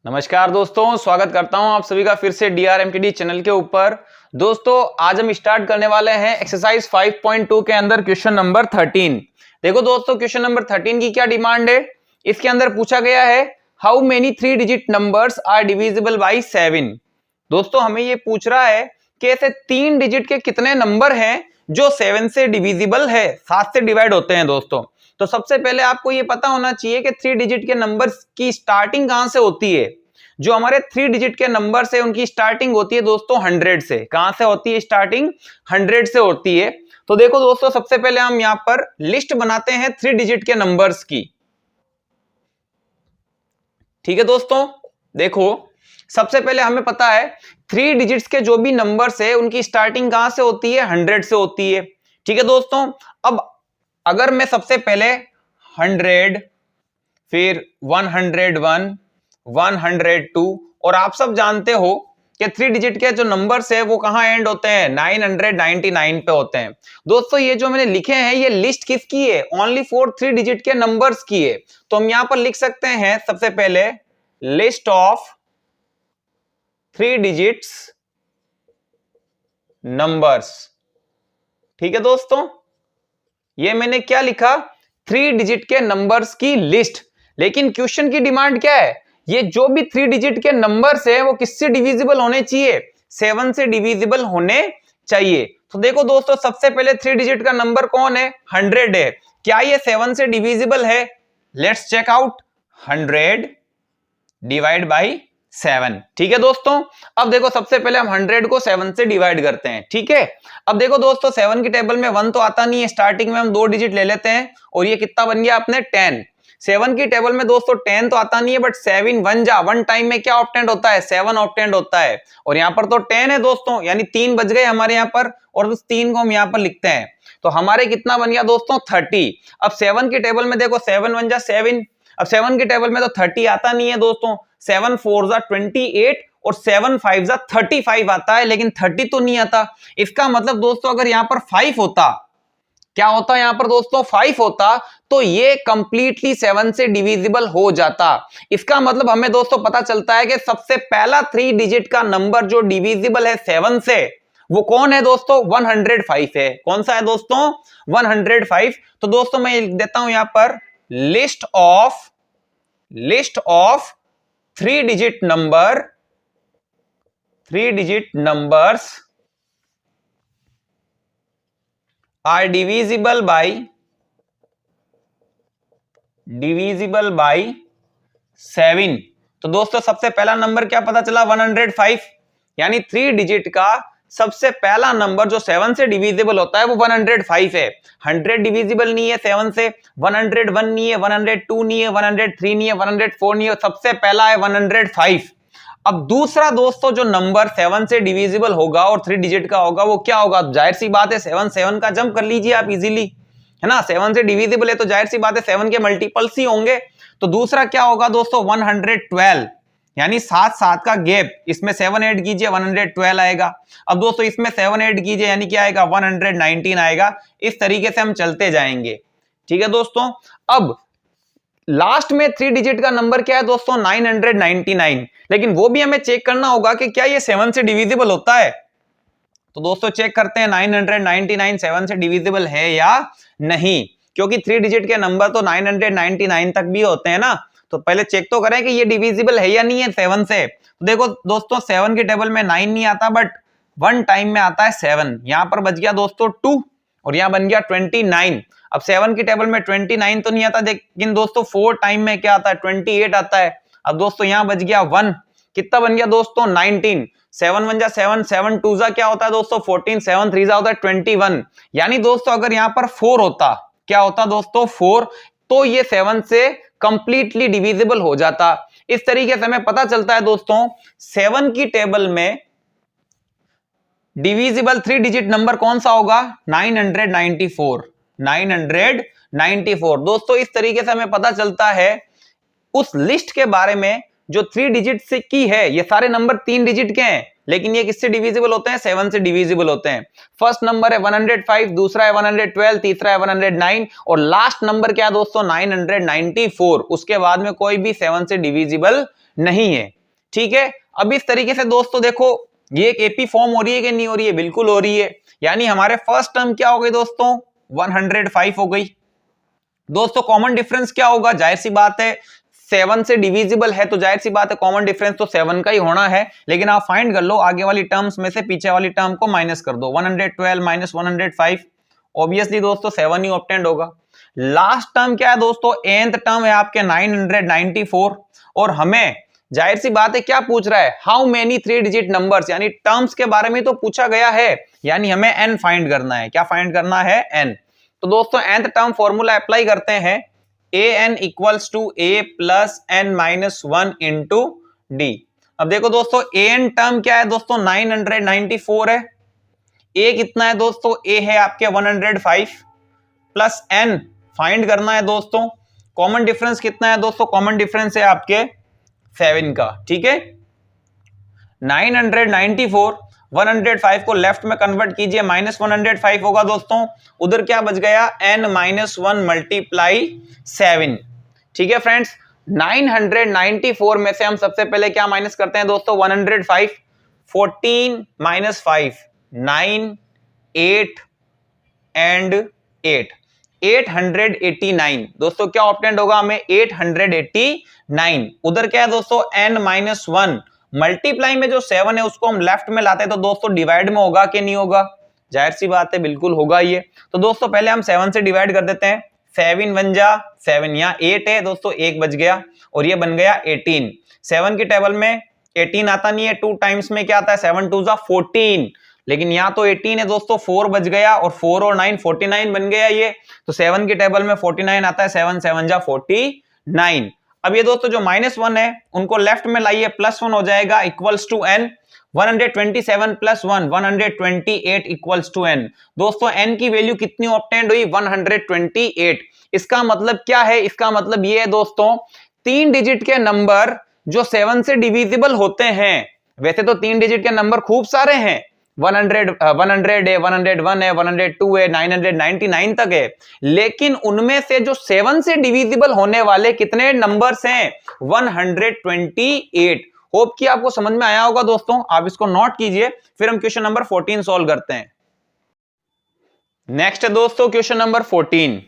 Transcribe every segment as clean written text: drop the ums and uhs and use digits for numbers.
नमस्कार दोस्तों, स्वागत करता हूं आप सभी का फिर से DRMKD चैनल के ऊपर। दोस्तों आज हम स्टार्ट करने वाले हैं एक्सरसाइज 5.2 के अंदर क्वेश्चन नंबर 13। देखो दोस्तों, क्वेश्चन नंबर 13 की क्या डिमांड है। इसके अंदर पूछा गया है how many 3 digit numbers are divisible by 7। दोस्तों हमें ये पूछ रहा है कि ऐसे 3 डिजिट के कितने नंबर हैं जो 7 से डिविजिबल है, 7 से डिवाइड होते हैं। दोस्तों तो सबसे पहले आपको ये पता होना चाहिए कि 3 डिजिट के नंबर्स की स्टार्टिंग कहां से होती है। जो हमारे 3 डिजिट के नंबर से उनकी स्टार्टिंग होती है दोस्तों 100 से। कहां से होती है स्टार्टिंग? 100 से होती है। तो देखो दोस्तों, सबसे पहले हम यहां पर लिस्ट बनाते हैं 3 डिजिट के नंबर्स की। ठीक है दोस्तों, देखो सबसे पहले हमें पता है 3 डिजिट्स के जो भी नंबर्स है उनकी स्टार्टिंग कहां से होती है? 100 से होती है। ठीक है दोस्तों, अब अगर मैं सबसे पहले 100, फिर 101, 102, और आप सब जानते हो कि 3 डिजिट के जो नंबर्स है वो कहां एंड होते हैं? 999 पे होते हैं। दोस्तों ये जो मैंने लिखे हैं ये लिस्ट किसकी है? ओनली फॉर 3 डिजिट के नंबर्स की है। तो हम यहां पर लिख सकते हैं सबसे पहले लिस्ट ऑफ 3 डिजिट्स नंबर्स। ठीक है दोस्तों, ये मैंने क्या लिखा? 3 डिजिट के नंबर्स की लिस्ट। लेकिन क्वेश्चन की डिमांड क्या है? ये जो भी 3 डिजिट के नंबर्स है वो किससे डिविजिबल होने चाहिए? 7 से डिविजिबल होने चाहिए। तो देखो दोस्तों, सबसे पहले 3 डिजिट का नंबर कौन है? 100 है। क्या ये 7 से डिविजिबल है? Let's check out. 100 divide by 7। ठीक है दोस्तों, अब देखो सबसे पहले हम 100 को 7 से डिवाइड करते हैं। ठीक है, अब देखो दोस्तों 7 की टेबल में 1 तो आता नहीं है, स्टार्टिंग में हम 2 डिजिट ले लेते हैं और ये कितना बन गया अपने? 10। 7 की टेबल में दोस्तों 10 तो आता नहीं है, बट 7 1 जा 1 टाइम में क्या ऑप्टेंड होता है? 7 ऑप्टेंड होता है। और यहाँ पर तो 10 है दोस्तों, यानी 3 बच गए हमारे यहाँ पर, और उस 3 को हम यहाँ पर लिखते हैं। तो हमारे कितना बन गया दोस्तों? 30। अब 7 की टेबल में देखो 7 1 जा 7। अब 7 की टेबल में तो 30 आता नहीं है दोस्तों। 7 4 जा 28 और 7 5 जा 35 आता है, लेकिन 30 तो नहीं आता। इसका मतलब दोस्तों अगर यहाँ पर 5 होता, क्या होता यहाँ पर दोस्तों? 5 होता तो ये कंप्लीटली 7 से डिविजिबल हो जाता। इसका मतलब हमें दोस्तों पता चलता है कि सबसे पहला 3 डिजिट का नंबर जो डिविजिबल है 7 से, वो कौन है दोस्तों? 105 है। कौन सा है दोस्तों? 105। तो दोस्तों मैं लिख देता हूं यहां पर list of 3 digit numbers are divisible by 7। तो दोस्तों सबसे पहला नंबर क्या पता चला? 105। यानी 3 डिजिट का सबसे पहला नंबर जो 7 से डिविजिबल होता है वो 105 है। 100 डिविजिबल नहीं है 7 से, 101 नहीं है, 102 नहीं है, 103 नहीं है, 104 नहीं है, सबसे पहला है 105। अब दूसरा दोस्तों जो नंबर 7 से डिविजिबल होगा और 3 डिजिट का होगा वो क्या होगा? जाहिर सी बात है 7 का जंप कर लीजिए आप इजीली, है ना। 7 से डिविजिबल है तो जाहिर सी बात है 7 के मल्टीपल्स ही होंगे। तो दूसरा क्या होगा दोस्तों? 112, यानी 7 का गैप, इसमें 7 ऐड कीजिए 112 आएगा। अब दोस्तों इसमें 7 ऐड कीजिए यानी क्या आएगा? 119 आएगा। इस तरीके से हम चलते जाएंगे। ठीक है दोस्तों, अब लास्ट में 3 डिजिट का नंबर क्या है दोस्तों? 999। लेकिन वो भी हमें चेक करना होगा कि क्या ये 7 से डिविजिबल होता है। तो दोस्तों चेक करते हैं 999 7 से डिविजिबल है या नहीं, क्योंकि 3 डिजिट के नंबर तो 999 तक भी होते हैं ना। तो पहले चेक तो करें कि ये डिविजिबल है या नहीं है 7 से। तो देखो दोस्तों 7 की टेबल में 9 नहीं आता, बट 1 टाइम में आता है 7। यहां पर बच गया दोस्तों 2 और यहां बन गया 29। अब 7 की टेबल में 29 तो नहीं आता, लेकिन दोस्तों 4 टाइम में क्या आता है? 28 आता है। अब दोस्तों यहां बच गया 1, कितना बन गया दोस्तों? 19। 7 1 जा 7, 7 2 जा क्या होता है दोस्तों? 14, 7 3 जा होता है 21। यानी दोस्तों अगर यहां पर 4 होता, क्या होता दोस्तों? 4, तो ये 7 से कंप्लीटली डिविजिबल हो जाता। इस तरीके से हमें पता चलता है दोस्तों 7 की टेबल में डिविजिबल 3 डिजिट नंबर कौन सा होगा? 994। 994 दोस्तों इस तरीके से हमें पता चलता है उस लिस्ट के बारे में जो 3 डिजिट से की है, ये सारे नंबर 3 डिजिट के हैं, लेकिन ये किससे डिविजिबल होते हैं? 7 से डिविजिबल होते हैं। फर्स्ट नंबर है 105, दूसरा है 112, तीसरा है 109 और लास्ट नंबर क्या है दोस्तों? 994। उसके बाद में कोई भी 7 से डिविजिबल नहीं है। ठीक है, अब इस तरीके से दोस्तों देखो, ये एक एपी फॉर्म हो रही है कि नहीं हो रही है? बिल्कुल हो रही है। यानी हमारे फर्स्ट टर्म क्या हो गई दोस्तों? 105 हो गई। दोस्तों कॉमन डिफरेंस क्या होगा? जाहिर सी बात है 7 से डिविजिबल है तो जाहिर सी बात है कॉमन डिफरेंस तो 7 का ही होना है, लेकिन आप फाइंड कर लो, आगे वाली टर्म्स में से पीछे वाली टर्म को माइनस कर दो। 112 माइनस 105, ऑब्वियसली दोस्तों 7 ही ऑब्टेंड होगा। लास्ट टर्म क्या है दोस्तों? nth टर्म है आपके 994 और हमें जाहिर सी बात है क्या पूछ रहा है? हाउ मेनी 3 डिजिट नंबर्स, यानी टर्म्स के बारे में तो पूछा गया है, यानी हमें n फाइंड करना है। क्या फाइंड करना है? n। तो दोस्तों nth टर्म फॉर्मूला अप्लाई करते हैं, an equals to a plus n minus 1 into d. अब देखो दोस्तों an टर्म क्या है दोस्तों? 994 है। a कितना है दोस्तों? a है आपके 105 प्लस n फाइंड करना है दोस्तों। कॉमन डिफरेंस कितना है दोस्तों? कॉमन डिफरेंस है आपके 7 का। ठीक है, 994 105 को लेफ्ट में कन्वर्ट कीजिए, माइनस 105 होगा दोस्तों। उधर क्या बच गया? n minus 1 multiply 7। ठीक है फ्रेंड्स, 994 में से हम सबसे पहले क्या माइनस करते हैं दोस्तों? 105, 14 माइनस 5 9, 8 एंड 8 889। दोस्तों क्या ऑब्टेंड होगा हमें? 889। उधर क्या है दोस्तों? n माइनस 1 मल्टीप्लाई में जो 7 है उसको हम लेफ्ट में लाते हैं तो दोस्तों डिवाइड में होगा कि नहीं होगा? जाहिर सी बात है बिल्कुल होगा ये। तो दोस्तों पहले हम 7 से डिवाइड कर देते हैं। 7 1 जा 7, यहाँ 8 है दोस्तों, 1 बच गया और ये बन गया 18। 7 की टेबल में 18 आता नहीं है, 2 टाइम्स में क्या आता है? 7 2 जा 14, लेकिन यहाँ तो 18 है दोस्तों, 4 बच गया और 4 और 9 49 बन गया ये। तो 7 की टेबल में 49 आता है, 7 7 जा 49। अब ये दोस्तों जो -1 है उनको लेफ्ट में लाइए, +1 हो जाएगा equals to n। 127 plus 1 128 equals to n। दोस्तों n की वैल्यू कितनी ऑब्टेंड हुई? 128। इसका मतलब क्या है? इसका मतलब ये है दोस्तों, 3 डिजिट के नंबर जो 7 से डिविजिबल होते हैं, वैसे तो 3 डिजिट के नंबर खूब सारे हैं, 100 है, 101 है, 102 है, 999 तक है, लेकिन उनमें से जो 7 से डिविजिबल होने वाले कितने नंबर्स हैं? 128। होप कि आपको समझ में आया होगा दोस्तों। आप इसको नोट कीजिए, फिर हम क्वेश्चन नंबर 14 सॉल्व करते हैं। नेक्स्ट है दोस्तों क्वेश्चन नंबर 14।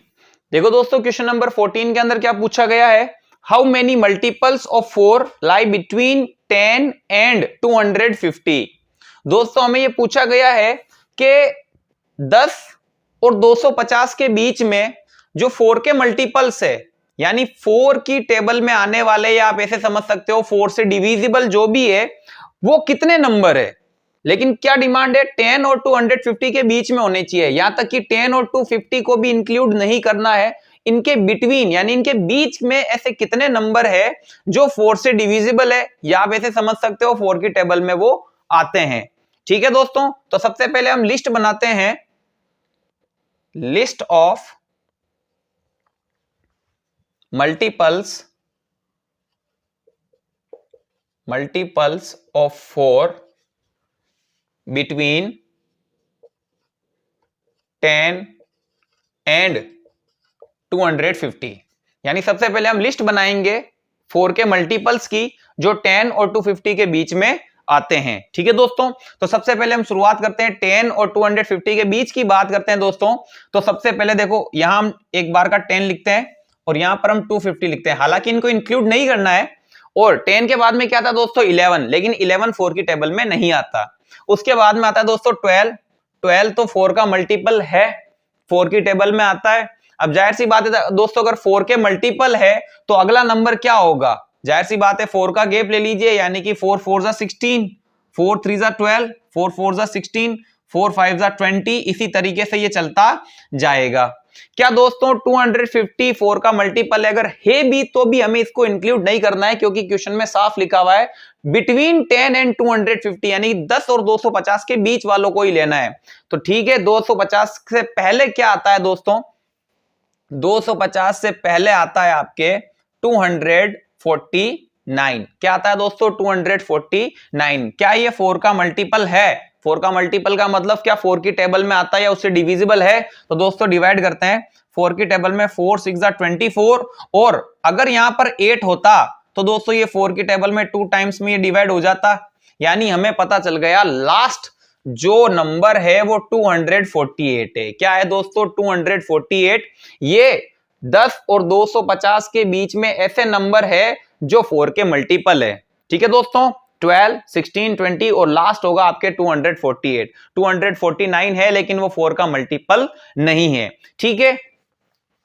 देखो दोस्तों क्वेश्चन नंबर 14 के अंदर क्या पूछा गया है? How many multiples of 4 lie between 10 and 250। दोस्तों हमें यह पूछा गया है कि 10 और 250 के बीच में जो 4 के मल्टीपल्स है, यानी 4 की टेबल में आने वाले, या आप ऐसे समझ सकते हो 4 से डिविजिबल जो भी है वो कितने नंबर है। लेकिन क्या डिमांड है? 10 और 250 के बीच में होने चाहिए, यहां तक कि 10 और 250 को भी इंक्लूड नहीं करना है। इनके बिटवीन यानी इनके बीच में ऐसे कितने नंबर है जो 4 से डिविजिबल है, या आप ऐसे समझ सकते हो 4 की टेबल में वो आते हैं। ठीक है दोस्तों, तो सबसे पहले हम लिस्ट बनाते हैं, list of multiples of 4 between 10 and 250। यानी सबसे पहले हम लिस्ट बनाएंगे 4 के मल्टीपल्स की जो 10 और 250 के बीच में आते हैं। ठीक है दोस्तों, तो सबसे पहले हम शुरुआत करते हैं 10 और 250 के बीच की बात करते हैं दोस्तों। तो सबसे पहले देखो यहां हम एक बार का 10 लिखते हैं और यहां पर हम 250 लिखते हैं, हालांकि इनको इंक्लूड नहीं करना है। और 10 के बाद में क्या था दोस्तों? 11, लेकिन 11 4 की टेबल में नहीं आता। उसके बाद में आता है दोस्तों 12 तो 4 का मल्टीपल है, 4 की टेबल में आता है। अब जाहिर सी बात है दोस्तों, अगर 4 के मल्टीपल है तो अगला नंबर क्या होगा? जाहिर सी बात है 4 का गैप ले लीजिए, यानी कि 4 4 जा 16, 4 3 जा 12, 4 4 जा 16, 4 5 जा 20, इसी तरीके से ये चलता जाएगा। क्या दोस्तों 254 का मल्टीपल अगर है भी तो भी हमें इसको इंक्लूड नहीं करना है, क्योंकि क्वेश्चन में साफ लिखा हुआ है बिटवीन 10 एंड 250, यानी 10 और 250 के बीच वालों को ही लेना है। तो ठीक है, 250 से पहले क्या आता है दोस्तों? 250 से पहले आता है आपके 249। क्या आता है दोस्तों 249। क्या ये 4 का मल्टीपल है? 4 का मल्टीपल का मतलब क्या 4 की टेबल में आता है या उससे डिविजिबल है? तो दोस्तों डिवाइड करते हैं। 4 की टेबल में 4 6 24 और अगर यहां पर 8 होता तो दोस्तों ये 4 की टेबल में 2 टाइम्स में ये डिवाइड हो जाता। यानी हमें पता चल गया लास्ट जो नंबर है वो 248 है। क्या है दोस्तों 248। ये 10 और 250 के बीच में ऐसे नंबर है जो 4 के मल्टीपल है। ठीक है दोस्तों, 12, 16, 20 और लास्ट होगा आपके 248। 249 है लेकिन वो 4 का मल्टीपल नहीं है। ठीक है,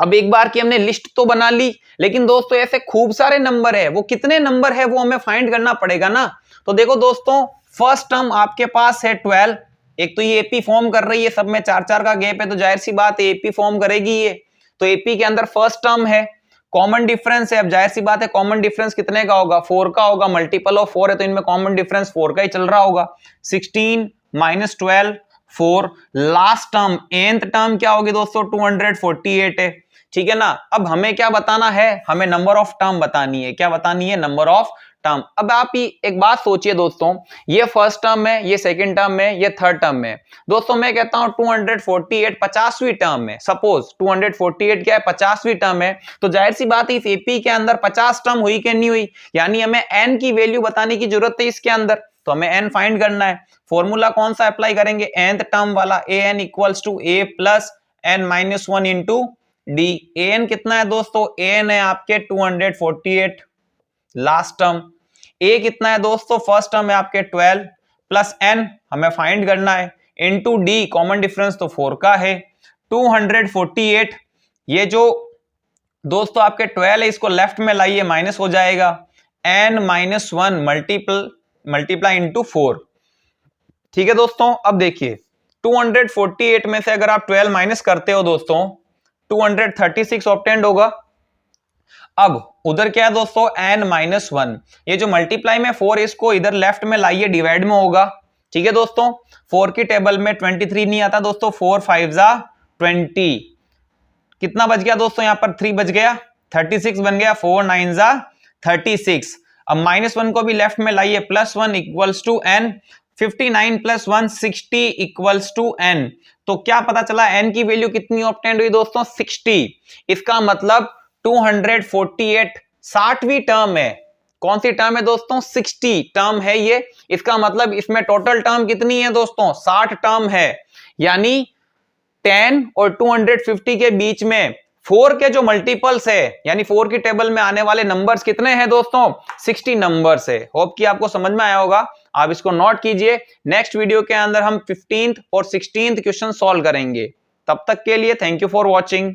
अब एक बार की हमने लिस्ट तो बना ली, लेकिन दोस्तों ऐसे खूब सारे नंबर है, वो कितने नंबर है वो हमें फाइंड करना पड़ेगा ना। तो देखो दोस्तों, फर्स्ट टर्म आपके पास है 12। एक तो ये एपी फॉर्म कर रही है, सब में 4-4 का गैप है, तो जाहिर सी बात है एपी फॉर्म करेगी ये। तो एपी के अंदर फर्स्ट टर्म है, कॉमन डिफरेंस है। अब जाहिर सी बात है कॉमन डिफरेंस कितने का होगा? 4 का होगा, मल्टीपल ऑफ 4 है तो इनमें कॉमन डिफरेंस 4 का ही चल रहा होगा। 16 - 12 4। लास्ट टर्म nth टर्म क्या होगी दोस्तों? 248 है। ठीक है ना। अब हमें क्या बताना है? हमें नंबर ऑफ टर्म बतानी है। क्या बतानी है? Number of term. अब आप ही एक बात सोचिए दोस्तों, ये फर्स्ट टर्म है, ये सेकंड टर्म है, ये थर्ड टर्म है। दोस्तों मैं कहता हूं 248 50वीं टर्म है। सपोज 248 क्या है? 50वीं टर्म है। तो जाहिर सी बात है इस एपी के अंदर 50 टर्म हुई कि नहीं हुई, यानी हमें n की वैल्यू बताने की जरूरत है इसके अंदर। तो हमें n फाइंड करना है। फॉर्मूला कौन सा अप्लाई करेंगे? nth टर्म वाला, an equals to a plus n minus 1 into d. an कितना है दोस्तों? an है आपके 248 लास्ट टर्म। a कितना है दोस्तों? फर्स्ट टर्म है आपके 12 प्लस n हमें फाइंड करना है इंटू डी, कॉमन डिफरेंस तो 4 का है। 248 ये जो दोस्तों आपके 12 है इसको लेफ्ट में लाइए, माइनस हो जाएगा। n minus 1 multiply into 4। ठीक है दोस्तों, अब देखिए 248 में से अगर आप 12 माइनस करते हो दोस्तों 236 ऑब्टेंड होगा। अब उधर क्या है दोस्तों? n minus 1। ये जो मल्टीप्लाई में 4 इसको इधर लेफ्ट में लाइए, डिवाइड में होगा। ठीक है दोस्तों, 4 की टेबल में 23 नहीं आता दोस्तों। 4 5 जा 20, कितना बच गया दोस्तों? यहां पर 3 बच गया, 36 बन गया। 4 9 जा 36। अब माइनस 1 को भी लेफ्ट में लाइए, plus 1 equals to n। 59 plus 1 60 equals to n। तो क्या पता चला? n की वैल्यू कितनी ऑब्टेंड हुई दोस्तों? 60। इसका मतलब 248 60वीं टर्म है। कौन सी टर्म है दोस्तों? 60 टर्म है ये। इसका मतलब इसमें टोटल टर्म कितनी है दोस्तों? 60 टर्म है। यानी 10 और 250 के बीच में 4 के जो मल्टीपल्स है, यानी 4 की टेबल में आने वाले नंबर्स कितने हैं दोस्तों? 60 नंबर्स है। होप कि आपको समझ में आया होगा। आप इसको नोट कीजिए। नेक्स्ट वीडियो के अंदर हम 15th और 16th क्वेश्चन सॉल्व करेंगे। तब तक के लिए थैंक यू फॉर वॉचिंग।